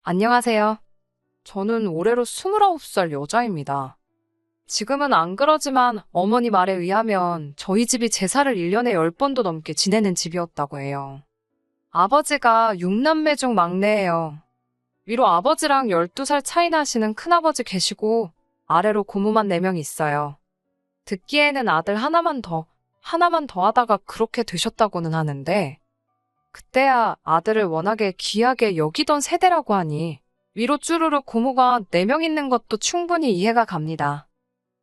안녕하세요. 저는 올해로 29살 여자입니다. 지금은 안 그러지만 어머니 말에 의하면 저희 집이 제사를 1년에 10번도 넘게 지내는 집이었다고 해요. 아버지가 6남매 중 막내예요. 위로 아버지랑 12살 차이 나시는 큰아버지 계시고 아래로 고모만 4명 있어요. 듣기에는 아들 하나만 더 하다가 그렇게 되셨다고는 하는데 그때야 아들을 워낙에 귀하게 여기던 세대라고 하니 위로 쭈루룩 고모가 4명 있는 것도 충분히 이해가 갑니다.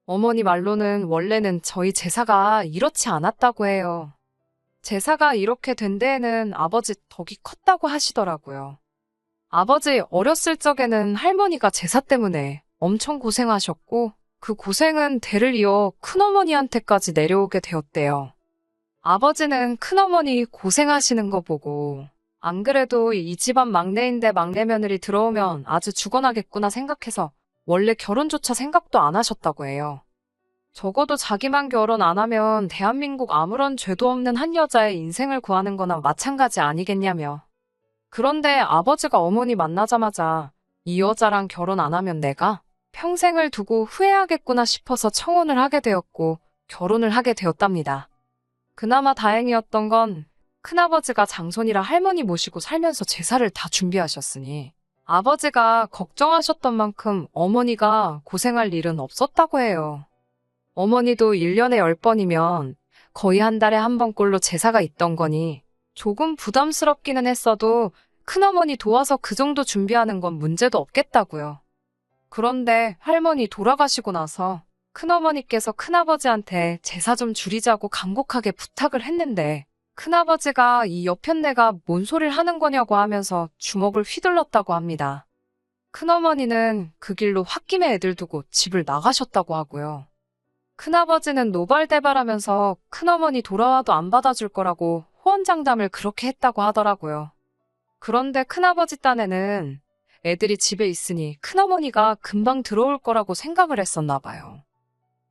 어머니 말로는 원래는 저희 제사가 이렇지 않았다고 해요. 제사가 이렇게 된 데에는 아버지 덕이 컸다고 하시더라고요. 아버지 어렸을 적에는 할머니가 제사 때문에 엄청 고생하셨고 그 고생은 대를 이어 큰어머니한테까지 내려오게 되었대요. 아버지는 큰어머니 고생하시는 거 보고 안 그래도 이 집안 막내인데 막내 며느리 들어오면 아주 죽어나겠구나 생각해서 원래 결혼조차 생각도 안 하셨다고 해요. 적어도 자기만 결혼 안 하면 대한민국 아무런 죄도 없는 한 여자의 인생을 구하는 거나 마찬가지 아니겠냐며. 그런데 아버지가 어머니 만나자마자 이 여자랑 결혼 안 하면 내가 평생을 두고 후회하겠구나 싶어서 청혼을 하게 되었고 결혼을 하게 되었답니다. 그나마 다행이었던 건 큰아버지가 장손이라 할머니 모시고 살면서 제사를 다 준비하셨으니 아버지가 걱정하셨던 만큼 어머니가 고생할 일은 없었다고 해요. 어머니도 1년에 10번이면 거의 한 달에 한 번꼴로 제사가 있던 거니 조금 부담스럽기는 했어도 큰어머니 도와서 그 정도 준비하는 건 문제도 없겠다고요. 그런데 할머니 돌아가시고 나서 큰어머니께서 큰아버지한테 제사 좀 줄이자고 간곡하게 부탁을 했는데 큰아버지가 이 여편네가 뭔 소리를 하는 거냐고 하면서 주먹을 휘둘렀다고 합니다. 큰어머니는 그 길로 홧김에 애들 두고 집을 나가셨다고 하고요. 큰아버지는 노발대발하면서 큰어머니 돌아와도 안 받아줄 거라고 호언장담을 그렇게 했다고 하더라고요. 그런데 큰아버지 딴에는 애들이 집에 있으니 큰어머니가 금방 들어올 거라고 생각을 했었나 봐요.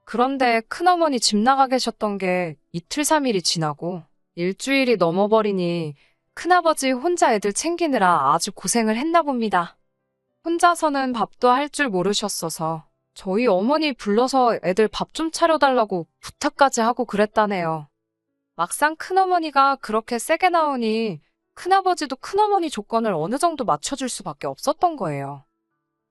그런데 큰어머니 집 나가 계셨던 게 이틀 3일이 지나고 일주일이 넘어버리니 큰아버지 혼자 애들 챙기느라 아주 고생을 했나 봅니다. 혼자서는 밥도 할 줄 모르셨어서 저희 어머니 불러서 애들 밥 좀 차려달라고 부탁까지 하고 그랬다네요. 막상 큰어머니가 그렇게 세게 나오니 큰아버지도 큰어머니 조건을 어느 정도 맞춰줄 수밖에 없었던 거예요.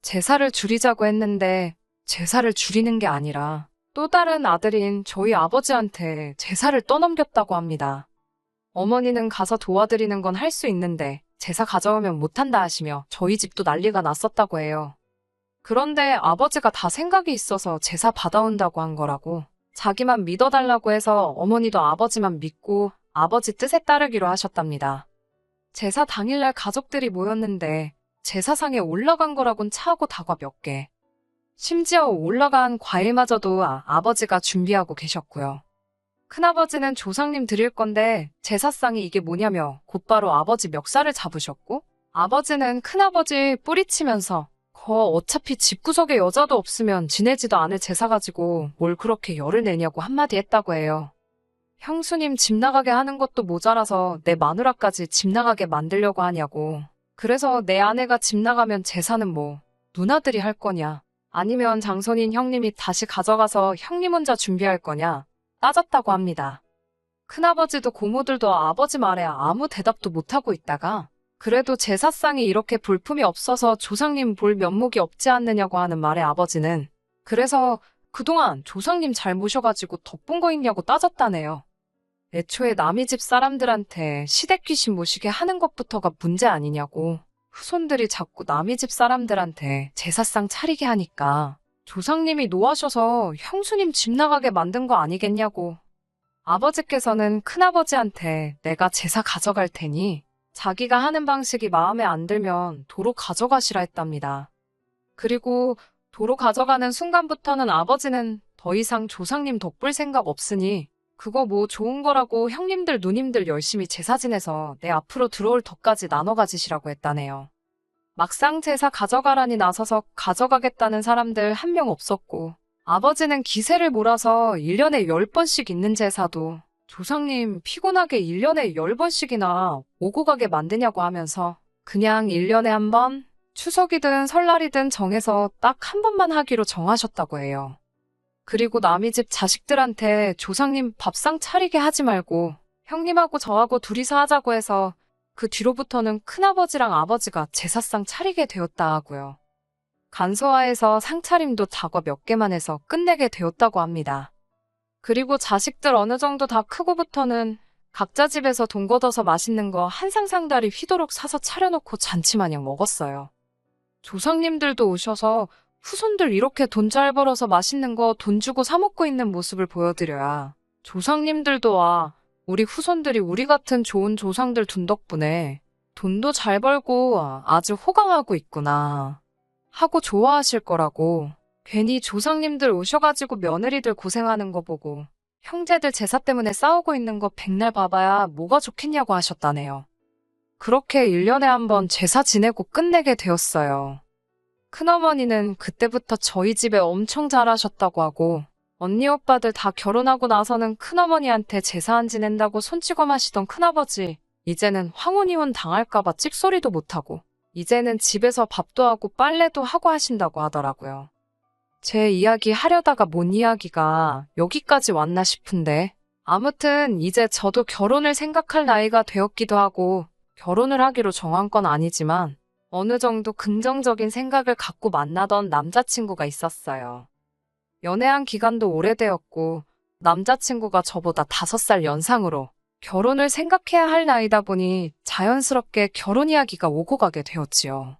제사를 줄이자고 했는데 제사를 줄이는 게 아니라 또 다른 아들인 저희 아버지한테 제사를 떠넘겼다고 합니다. 어머니는 가서 도와드리는 건 할 수 있는데 제사 가져오면 못한다 하시며 저희 집도 난리가 났었다고 해요. 그런데 아버지가 다 생각이 있어서 제사 받아온다고 한 거라고 자기만 믿어달라고 해서 어머니도 아버지만 믿고 아버지 뜻에 따르기로 하셨답니다. 제사 당일날 가족들이 모였는데 제사상에 올라간 거라곤 차하고 다과 몇 개. 심지어 올라간 과일마저도 아버지가 준비하고 계셨고요. 큰아버지는 조상님 드릴 건데 제사상이 이게 뭐냐며 곧바로 아버지 멱살을 잡으셨고 아버지는 큰아버지 뿌리치면서 어차피 집구석에 여자도 없으면 지내지도 않을 제사 가지고 뭘 그렇게 열을 내냐고 한마디 했다고 해요. 형수님 집 나가게 하는 것도 모자라서 내 마누라까지 집 나가게 만들려고 하냐고. 그래서 내 아내가 집 나가면 제사는 뭐 누나들이 할 거냐 아니면 장손인 형님이 다시 가져가서 형님 혼자 준비할 거냐 따졌다고 합니다. 큰아버지도 고모들도 아버지 말에 아무 대답도 못하고 있다가 그래도 제사상이 이렇게 볼품이 없어서 조상님 볼 면목이 없지 않느냐고 하는 말에 아버지는 그래서 그동안 조상님 잘 모셔가지고 덕본 거 있냐고 따졌다네요. 애초에 남의 집 사람들한테 시댁 귀신 모시게 하는 것부터가 문제 아니냐고. 후손들이 자꾸 남의 집 사람들한테 제사상 차리게 하니까 조상님이 노하셔서 형수님 집 나가게 만든 거 아니겠냐고. 아버지께서는 큰아버지한테 내가 제사 가져갈 테니 자기가 하는 방식이 마음에 안 들면 도로 가져가시라 했답니다. 그리고 도로 가져가는 순간부터는 아버지는 더 이상 조상님 덕볼 생각 없으니 그거 뭐 좋은 거라고 형님들 누님들 열심히 제사 지내서 내 앞으로 들어올 덕까지 나눠 가지시라고 했다네요. 막상 제사 가져가라니 나서서 가져가겠다는 사람들 한 명 없었고 아버지는 기세를 몰아서 1년에 10번씩 있는 제사도 조상님 피곤하게 1년에 10번씩이나 오고 가게 만드냐고 하면서 그냥 1년에 한 번, 추석이든 설날이든 정해서 딱 한 번만 하기로 정하셨다고 해요. 그리고 남이 집 자식들한테 조상님 밥상 차리게 하지 말고 형님하고 저하고 둘이서 하자고 해서 그 뒤로부터는 큰아버지랑 아버지가 제사상 차리게 되었다 하고요. 간소화해서 상차림도 작업 몇 개만 해서 끝내게 되었다고 합니다. 그리고 자식들 어느 정도 다 크고부터는 각자 집에서 돈 걷어서 맛있는 거 한 상상다리 휘도록 사서 차려놓고 잔치마냥 먹었어요. 조상님들도 오셔서 후손들 이렇게 돈 잘 벌어서 맛있는 거 돈 주고 사 먹고 있는 모습을 보여드려야 조상님들도 와, 우리 후손들이 우리 같은 좋은 조상들 둔 덕분에 돈도 잘 벌고 아주 호강하고 있구나 하고 좋아하실 거라고. 괜히 조상님들 오셔가지고 며느리들 고생하는 거 보고 형제들 제사 때문에 싸우고 있는 거 백날 봐봐야 뭐가 좋겠냐고 하셨다네요. 그렇게 1년에 한 번 제사 지내고 끝내게 되었어요. 큰어머니는 그때부터 저희 집에 엄청 잘하셨다고 하고 언니 오빠들 다 결혼하고 나서는 큰어머니한테 제사 안 지낸다고 손찌검하시던 큰아버지 이제는 황혼이혼 당할까봐 찍소리도 못하고 이제는 집에서 밥도 하고 빨래도 하고 하신다고 하더라고요. 제 이야기 하려다가 뭔 이야기가 여기까지 왔나 싶은데 아무튼 이제 저도 결혼을 생각할 나이가 되었기도 하고 결혼을 하기로 정한 건 아니지만 어느 정도 긍정적인 생각을 갖고 만나던 남자친구가 있었어요. 연애한 기간도 오래되었고 남자친구가 저보다 5살 연상으로 결혼을 생각해야 할 나이다 보니 자연스럽게 결혼 이야기가 오고 가게 되었지요.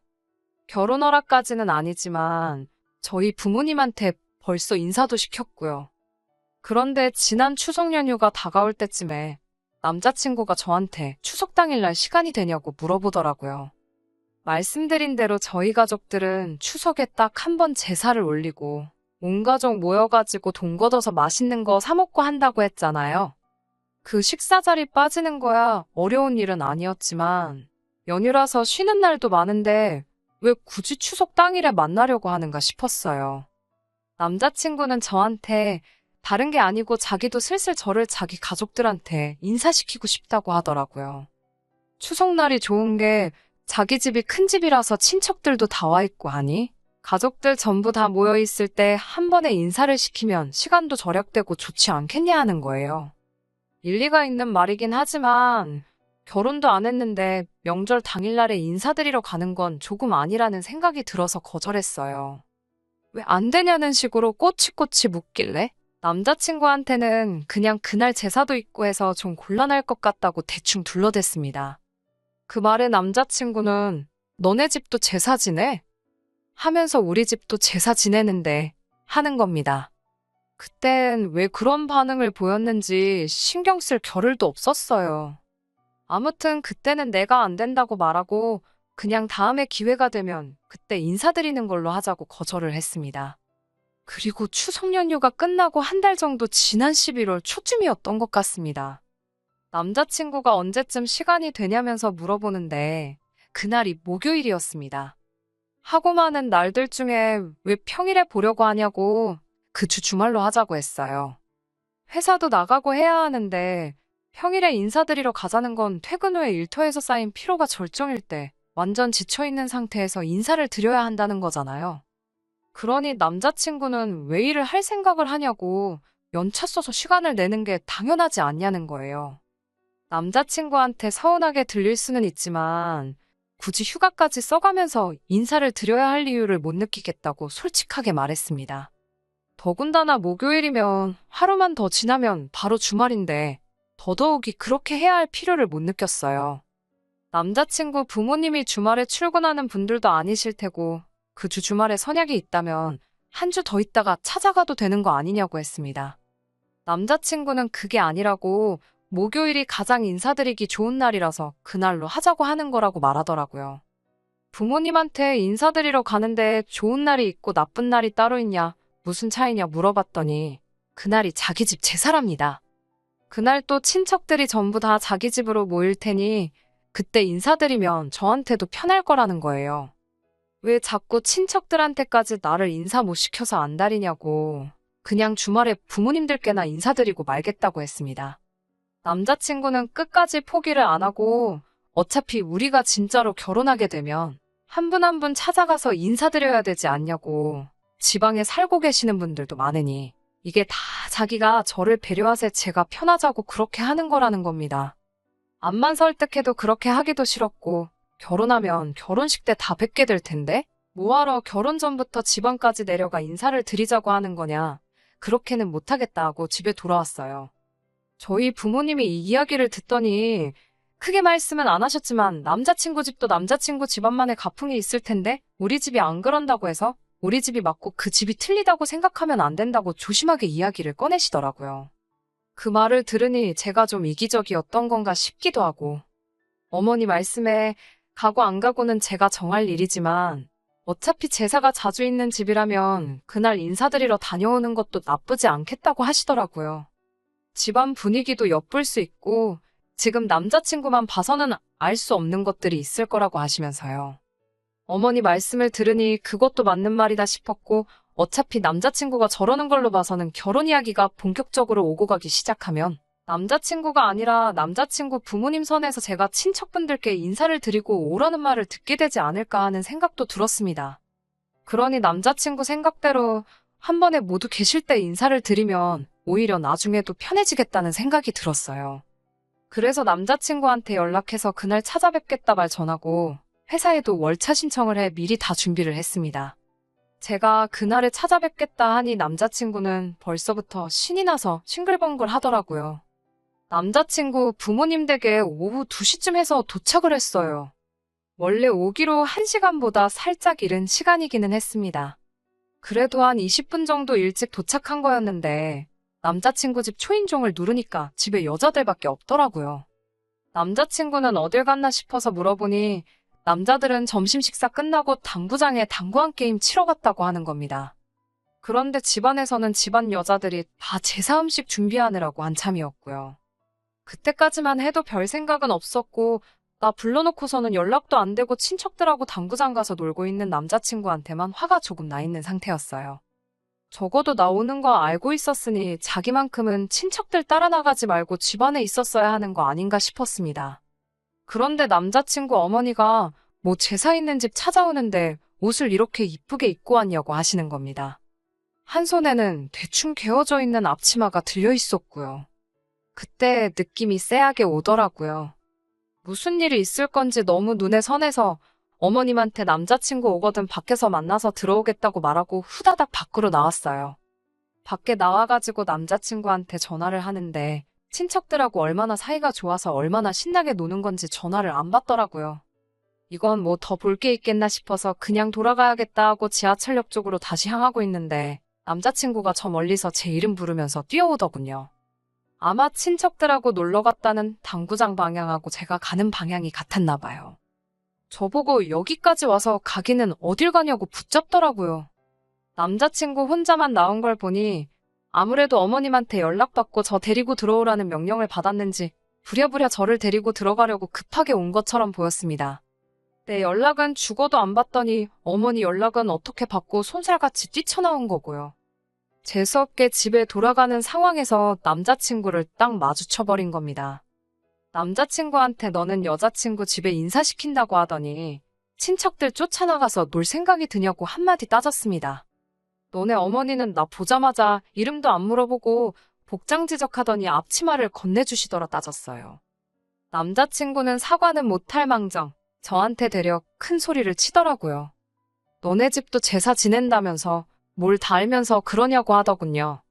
결혼 허락까지는 아니지만 저희 부모님한테 벌써 인사도 시켰고요. 그런데 지난 추석 연휴가 다가올 때쯤에 남자친구가 저한테 추석 당일날 시간이 되냐고 물어보더라고요. 말씀드린 대로 저희 가족들은 추석에 딱 한 번 제사를 올리고 온 가족 모여가지고 돈 걷어서 맛있는 거 사 먹고 한다고 했잖아요. 그 식사 자리 빠지는 거야 어려운 일은 아니었지만 연휴라서 쉬는 날도 많은데 왜 굳이 추석 당일에 만나려고 하는가 싶었어요. 남자친구는 저한테 다른 게 아니고 자기도 슬슬 저를 자기 가족들한테 인사시키고 싶다고 하더라고요. 추석날이 좋은 게 자기 집이 큰 집이라서 친척들도 다 와 있고 하니 가족들 전부 다 모여 있을 때 한 번에 인사를 시키면 시간도 절약되고 좋지 않겠냐 하는 거예요. 일리가 있는 말이긴 하지만 결혼도 안 했는데 명절 당일날에 인사드리러 가는 건 조금 아니라는 생각이 들어서 거절했어요. 왜 안 되냐는 식으로 꼬치꼬치 묻길래 남자친구한테는 그냥 그날 제사도 있고 해서 좀 곤란할 것 같다고 대충 둘러댔습니다. 그 말에 남자친구는 너네 집도 제사 지내? 하면서 우리 집도 제사 지내는데 하는 겁니다. 그땐 왜 그런 반응을 보였는지 신경 쓸 겨를도 없었어요. 아무튼 그때는 내가 안 된다고 말하고 그냥 다음에 기회가 되면 그때 인사드리는 걸로 하자고 거절을 했습니다. 그리고 추석 연휴가 끝나고 한 달 정도 지난 11월 초쯤이었던 것 같습니다. 남자친구가 언제쯤 시간이 되냐면서 물어보는데 그날이 목요일이었습니다. 하고 많은 날들 중에 왜 평일에 보려고 하냐고 그 주 주말로 하자고 했어요. 회사도 나가고 해야 하는데 평일에 인사드리러 가자는 건 퇴근 후에 일터에서 쌓인 피로가 절정일 때 완전 지쳐있는 상태에서 인사를 드려야 한다는 거잖아요. 그러니 남자친구는 왜 일을 할 생각을 하냐고 연차 써서 시간을 내는 게 당연하지 않냐는 거예요. 남자친구한테 서운하게 들릴 수는 있지만 굳이 휴가까지 써가면서 인사를 드려야 할 이유를 못 느끼겠다고 솔직하게 말했습니다. 더군다나 목요일이면 하루만 더 지나면 바로 주말인데 더더욱이 그렇게 해야 할 필요를 못 느꼈어요. 남자친구 부모님이 주말에 출근하는 분들도 아니실 테고 그 주 주말에 선약이 있다면 한 주 더 있다가 찾아가도 되는 거 아니냐고 했습니다. 남자친구는 그게 아니라고 목요일이 가장 인사드리기 좋은 날이라서 그날로 하자고 하는 거라고 말하더라고요. 부모님한테 인사드리러 가는데 좋은 날이 있고 나쁜 날이 따로 있냐, 무슨 차이냐 물어봤더니 그날이 자기 집 제사랍니다. 그날 또 친척들이 전부 다 자기 집으로 모일 테니 그때 인사드리면 저한테도 편할 거라는 거예요. 왜 자꾸 친척들한테까지 나를 인사 못 시켜서 안달이냐고 그냥 주말에 부모님들께나 인사드리고 말겠다고 했습니다. 남자친구는 끝까지 포기를 안 하고 어차피 우리가 진짜로 결혼하게 되면 한 분 한 분 찾아가서 인사드려야 되지 않냐고. 지방에 살고 계시는 분들도 많으니 이게 다 자기가 저를 배려하세 제가 편하자고 그렇게 하는 거라는 겁니다. 암만 설득해도 그렇게 하기도 싫었고 결혼하면 결혼식 때 다 뵙게 될 텐데 뭐하러 결혼 전부터 지방까지 내려가 인사를 드리자고 하는 거냐. 그렇게는 못하겠다 하고 집에 돌아왔어요. 저희 부모님이 이 이야기를 듣더니 크게 말씀은 안 하셨지만 남자친구 집도 남자친구 집안만의 가풍이 있을 텐데 우리 집이 안 그런다고 해서 우리 집이 맞고 그 집이 틀리다고 생각하면 안 된다고 조심하게 이야기를 꺼내시더라고요. 그 말을 들으니 제가 좀 이기적이었던 건가 싶기도 하고 어머니 말씀에 가고 안 가고는 제가 정할 일이지만 어차피 제사가 자주 있는 집이라면 그날 인사드리러 다녀오는 것도 나쁘지 않겠다고 하시더라고요. 집안 분위기도 엿볼 수 있고 지금 남자친구만 봐서는 알 수 없는 것들이 있을 거라고 하시면서요. 어머니 말씀을 들으니 그것도 맞는 말이다 싶었고 어차피 남자친구가 저러는 걸로 봐서는 결혼 이야기가 본격적으로 오고 가기 시작하면 남자친구가 아니라 남자친구 부모님 선에서 제가 친척분들께 인사를 드리고 오라는 말을 듣게 되지 않을까 하는 생각도 들었습니다. 그러니 남자친구 생각대로 한 번에 모두 계실 때 인사를 드리면 오히려 나중에도 편해지겠다는 생각이 들었어요. 그래서 남자친구한테 연락해서 그날 찾아뵙겠다 말 전하고 회사에도 월차 신청을 해 미리 다 준비를 했습니다. 제가 그날에 찾아뵙겠다 하니 남자친구는 벌써부터 신이 나서 싱글벙글 하더라고요. 남자친구 부모님 댁에 오후 2시쯤 해서 도착을 했어요. 원래 오기로 1시간보다 살짝 이른 시간이기는 했습니다. 그래도 한 20분 정도 일찍 도착한 거였는데 남자친구 집 초인종을 누르니까 집에 여자들밖에 없더라고요. 남자친구는 어딜 갔나 싶어서 물어보니 남자들은 점심 식사 끝나고 당구장에 당구 한 게임 치러 갔다고 하는 겁니다. 그런데 집안에서는 집안 여자들이 다 제사 음식 준비하느라고 한참이었고요. 그때까지만 해도 별 생각은 없었고 나 불러놓고서는 연락도 안 되고 친척들하고 당구장 가서 놀고 있는 남자친구한테만 화가 조금 나 있는 상태였어요. 적어도 나 오는 거 알고 있었으니 자기만큼은 친척들 따라 나가지 말고 집안에 있었어야 하는 거 아닌가 싶었습니다. 그런데 남자친구 어머니가 뭐 제사 있는 집 찾아오는데 옷을 이렇게 이쁘게 입고 왔냐고 하시는 겁니다. 한 손에는 대충 개어져 있는 앞치마가 들려 있었고요. 그때 느낌이 쎄하게 오더라고요. 무슨 일이 있을 건지 너무 눈에 선해서 어머님한테 남자친구 오거든 밖에서 만나서 들어오겠다고 말하고 후다닥 밖으로 나왔어요. 밖에 나와가지고 남자친구한테 전화를 하는데 친척들하고 얼마나 사이가 좋아서 얼마나 신나게 노는 건지 전화를 안 받더라고요. 이건 뭐 더 볼 게 있겠나 싶어서 그냥 돌아가야겠다 하고 지하철역 쪽으로 다시 향하고 있는데 남자친구가 저 멀리서 제 이름 부르면서 뛰어오더군요. 아마 친척들하고 놀러 갔다는 당구장 방향하고 제가 가는 방향이 같았나 봐요. 저보고 여기까지 와서 가기는 어딜 가냐고 붙잡더라고요. 남자친구 혼자만 나온 걸 보니 아무래도 어머님한테 연락받고 저 데리고 들어오라는 명령을 받았는지 부랴부랴 저를 데리고 들어가려고 급하게 온 것처럼 보였습니다. 내 연락은 죽어도 안 받더니 어머니 연락은 어떻게 받고 손살같이 뛰쳐나온 거고요. 재수없게 집에 돌아가는 상황에서 남자친구를 딱 마주쳐버린 겁니다. 남자친구한테 너는 여자친구 집에 인사시킨다고 하더니 친척들 쫓아나가서 놀 생각이 드냐고 한마디 따졌습니다. 너네 어머니는 나 보자마자 이름도 안 물어보고 복장 지적하더니 앞치마를 건네주시더라 따졌어요. 남자친구는 사과는 못할 망정 저한테 대려 큰 소리를 치더라고요. 너네 집도 제사 지낸다면서 뭘 다 알면서 그러냐고 하더군요.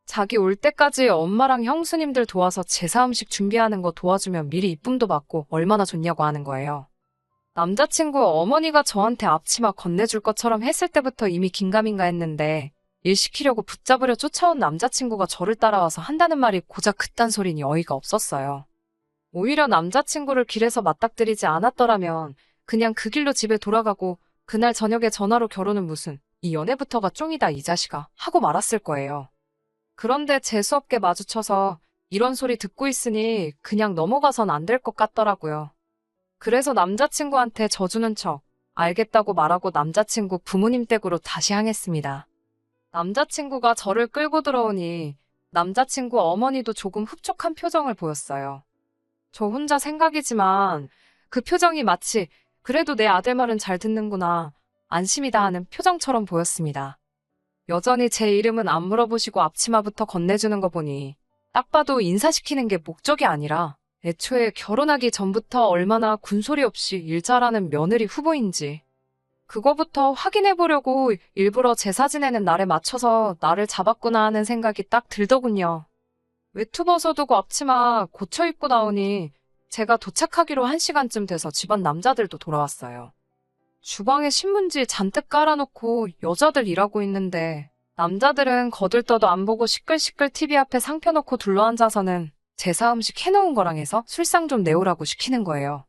자기 올 때까지 엄마랑 형수님들 도와서 제사 음식 준비하는 거 도와주면 미리 이쁨도 받고 얼마나 좋냐고 하는 거예요. 남자친구 어머니가 저한테 앞치마 건네줄 것처럼 했을 때부터 이미 긴가민가 했는데 일 시키려고 붙잡으려 쫓아온 남자친구가 저를 따라와서 한다는 말이 고작 그딴 소리니 어이가 없었어요. 오히려 남자친구를 길에서 맞닥뜨리지 않았더라면 그냥 그 길로 집에 돌아가고 그날 저녁에 전화로 결혼은 무슨 이 연애부터가 쫑이다 이 자식아 하고 말았을 거예요. 그런데 재수없게 마주쳐서 이런 소리 듣고 있으니 그냥 넘어가선 안 될 것 같더라고요. 그래서 남자친구한테 져주는 척 알겠다고 말하고 남자친구 부모님 댁으로 다시 향했습니다. 남자친구가 저를 끌고 들어오니 남자친구 어머니도 조금 흡족한 표정을 보였어요. 저 혼자 생각이지만 그 표정이 마치 그래도 내 아들 말은 잘 듣는구나. 안심이다 하는 표정처럼 보였습니다. 여전히 제 이름은 안 물어보시고 앞치마부터 건네주는 거 보니 딱 봐도 인사시키는 게 목적이 아니라 애초에 결혼하기 전부터 얼마나 군소리 없이 일 잘하는 며느리 후보인지 그거부터 확인해보려고 일부러 제사 지내는 날에 맞춰서 나를 잡았구나 하는 생각이 딱 들더군요. 외투 벗어두고 앞치마 고쳐 입고 나오니 제가 도착하기로 1시간쯤 돼서 집안 남자들도 돌아왔어요. 주방에 신문지 잔뜩 깔아놓고 여자들 일하고 있는데 남자들은 거들떠도 안 보고 시끌시끌 TV 앞에 상 펴놓고 둘러앉아서는 제사 음식 해놓은 거랑 해서 술상 좀 내오라고 시키는 거예요.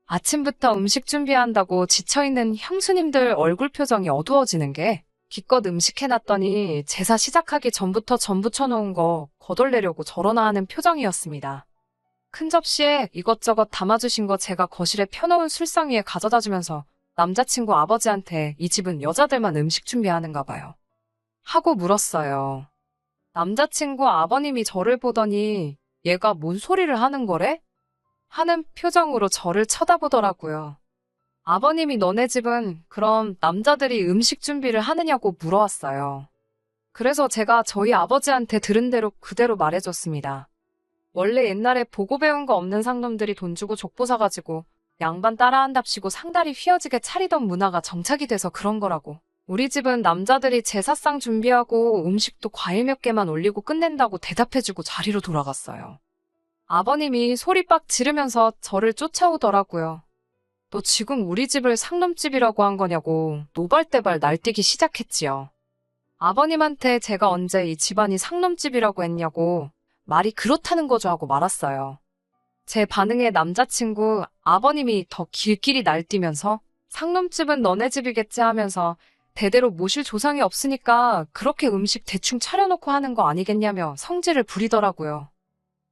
아침부터 음식 준비한다고 지쳐있는 형수님들 얼굴 표정이 어두워지는 게 기껏 음식 해놨더니 제사 시작하기 전부터 전 부쳐놓은 거 거덜내려고 저러나 하는 표정이었습니다. 큰 접시에 이것저것 담아주신 거 제가 거실에 펴놓은 술상 위에 가져다주면서 남자친구 아버지한테 이 집은 여자들만 음식 준비하는가 봐요. 하고 물었어요. 남자친구 아버님이 저를 보더니 얘가 뭔 소리를 하는 거래? 하는 표정으로 저를 쳐다보더라고요. 아버님이 너네 집은 그럼 남자들이 음식 준비를 하느냐고 물어왔어요. 그래서 제가 저희 아버지한테 들은 대로 그대로 말해줬습니다. 원래 옛날에 보고 배운 거 없는 상놈들이 돈 주고 족보 사가지고 양반 따라한답시고 상다리 휘어지게 차리던 문화가 정착이 돼서 그런 거라고. 우리 집은 남자들이 제사상 준비하고 음식도 과일 몇 개만 올리고 끝낸다고 대답해주고 자리로 돌아갔어요. 아버님이 소리 빡 지르면서 저를 쫓아오더라고요. 너 지금 우리 집을 상놈집이라고 한 거냐고 노발대발 날뛰기 시작했지요. 아버님한테 제가 언제 이 집안이 상놈집이라고 했냐고 말이 그렇다는 거죠 하고 말았어요. 제 반응에 남자친구 아버님이 더 길길이 날뛰면서 상놈집은 너네 집이겠지 하면서 대대로 모실 조상이 없으니까 그렇게 음식 대충 차려놓고 하는 거 아니겠냐며 성질을 부리더라고요.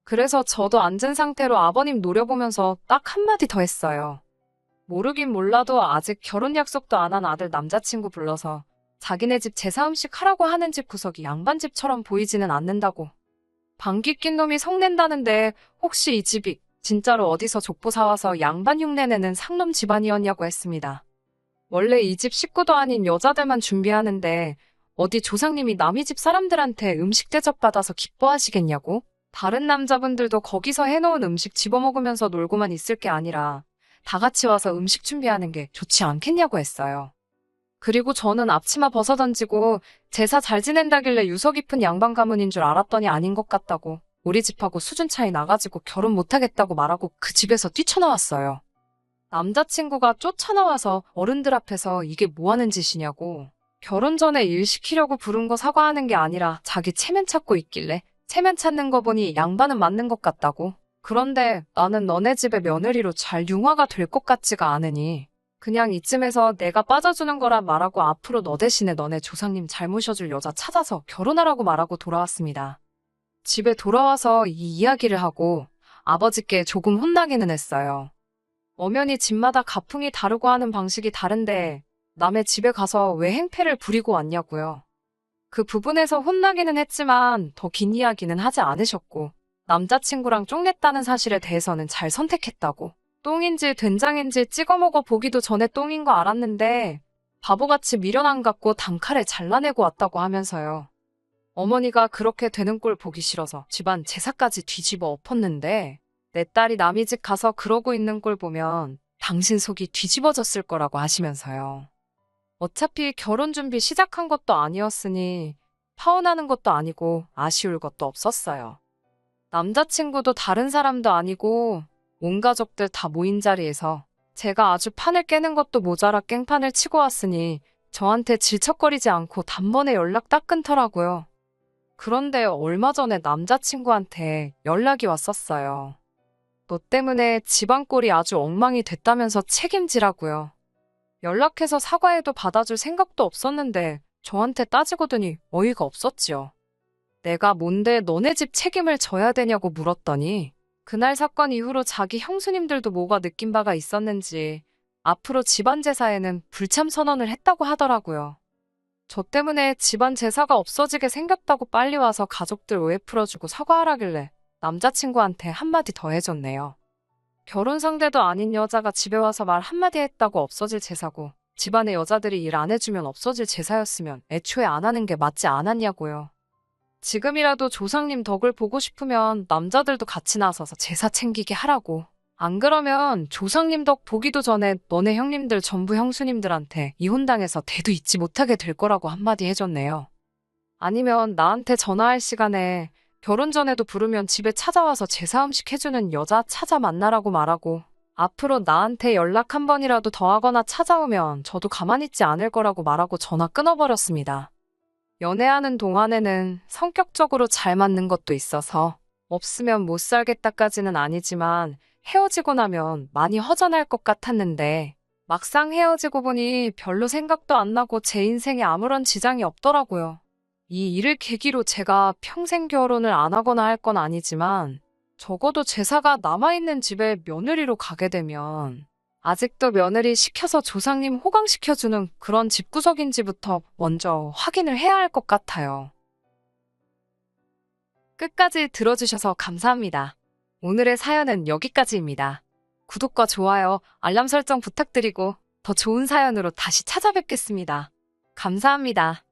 그래서 저도 앉은 상태로 아버님 노려보면서 딱 한마디 더 했어요. 모르긴 몰라도 아직 결혼 약속도 안 한 아들 남자친구 불러서 자기네 집 제사 음식 하라고 하는 집 구석이 양반집처럼 보이지는 않는다고. 방귀 낀 놈이 성낸다는데 혹시 이 집이 진짜로 어디서 족보 사와서 양반 흉내내는 상놈 집안이었냐고 했습니다. 원래 이 집 식구도 아닌 여자들만 준비하는데 어디 조상님이 남의 집 사람들한테 음식 대접받아서 기뻐하시겠냐고? 다른 남자분들도 거기서 해놓은 음식 집어먹으면서 놀고만 있을 게 아니라 다 같이 와서 음식 준비하는 게 좋지 않겠냐고 했어요. 그리고 저는 앞치마 벗어던지고 제사 잘 지낸다길래 유서 깊은 양반 가문인 줄 알았더니 아닌 것 같다고 우리 집하고 수준 차이 나가지고 결혼 못하겠다고 말하고 그 집에서 뛰쳐나왔어요. 남자친구가 쫓아나와서 어른들 앞에서 이게 뭐 하는 짓이냐고 결혼 전에 일 시키려고 부른 거 사과하는 게 아니라 자기 체면 찾고 있길래 체면 찾는 거 보니 양반은 맞는 것 같다고. 그런데 나는 너네 집의 며느리로 잘 융화가 될 것 같지가 않으니 그냥 이쯤에서 내가 빠져주는 거라 말하고 앞으로 너 대신에 너네 조상님 잘 모셔줄 여자 찾아서 결혼하라고 말하고 돌아왔습니다. 집에 돌아와서 이 이야기를 하고 아버지께 조금 혼나기는 했어요. 엄연히 집마다 가풍이 다르고 하는 방식이 다른데 남의 집에 가서 왜 행패를 부리고 왔냐고요. 그 부분에서 혼나기는 했지만 더 긴 이야기는 하지 않으셨고 남자친구랑 쫑냈다는 사실에 대해서는 잘 선택했다고. 똥인지 된장인지 찍어 먹어 보기도 전에 똥인 거 알았는데 바보같이 미련 안 갖고 단칼에 잘라내고 왔다고 하면서요. 어머니가 그렇게 되는 꼴 보기 싫어서 집안 제사까지 뒤집어 엎었는데 내 딸이 남의 집 가서 그러고 있는 꼴 보면 당신 속이 뒤집어졌을 거라고 하시면서요. 어차피 결혼 준비 시작한 것도 아니었으니 파혼하는 것도 아니고 아쉬울 것도 없었어요. 남자친구도 다른 사람도 아니고 온 가족들 다 모인 자리에서 제가 아주 판을 깨는 것도 모자라 깽판을 치고 왔으니 저한테 질척거리지 않고 단번에 연락 딱 끊더라고요. 그런데 얼마 전에 남자친구한테 연락이 왔었어요. 너 때문에 집안 꼴이 아주 엉망이 됐다면서 책임지라고요. 연락해서 사과해도 받아줄 생각도 없었는데 저한테 따지고더니 어이가 없었지요. 내가 뭔데 너네 집 책임을 져야 되냐고 물었더니 그날 사건 이후로 자기 형수님들도 뭐가 느낀 바가 있었는지 앞으로 집안 제사에는 불참 선언을 했다고 하더라고요. 저 때문에 집안 제사가 없어지게 생겼다고 빨리 와서 가족들 오해 풀어주고 사과하라길래 남자친구한테 한마디 더 해줬네요. 결혼 상대도 아닌 여자가 집에 와서 말 한마디 했다고 없어질 제사고, 집안의 여자들이 일 안 해주면 없어질 제사였으면 애초에 안 하는 게 맞지 않았냐고요. 지금이라도 조상님 덕을 보고 싶으면 남자들도 같이 나서서 제사 챙기게 하라고. 안 그러면 조상님 덕 보기도 전에 너네 형님들 전부 형수님들한테 이혼당해서 대도 잊지 못하게 될 거라고 한마디 해줬네요. 아니면 나한테 전화할 시간에 결혼 전에도 부르면 집에 찾아와서 제사 음식 해주는 여자 찾아 만나라고 말하고, 앞으로 나한테 연락 한 번이라도 더 하거나 찾아오면 저도 가만히 있지 않을 거라고 말하고 전화 끊어버렸습니다. 연애하는 동안에는 성격적으로 잘 맞는 것도 있어서 없으면 못 살겠다까지는 아니지만 헤어지고 나면 많이 허전할 것 같았는데 막상 헤어지고 보니 별로 생각도 안 나고 제 인생에 아무런 지장이 없더라고요. 이 일을 계기로 제가 평생 결혼을 안 하거나 할 건 아니지만 적어도 제사가 남아있는 집에 며느리로 가게 되면 아직도 며느리 시켜서 조상님 호강시켜주는 그런 집구석인지부터 먼저 확인을 해야 할 것 같아요. 끝까지 들어주셔서 감사합니다. 오늘의 사연은 여기까지입니다. 구독과 좋아요, 알람 설정 부탁드리고 더 좋은 사연으로 다시 찾아뵙겠습니다. 감사합니다.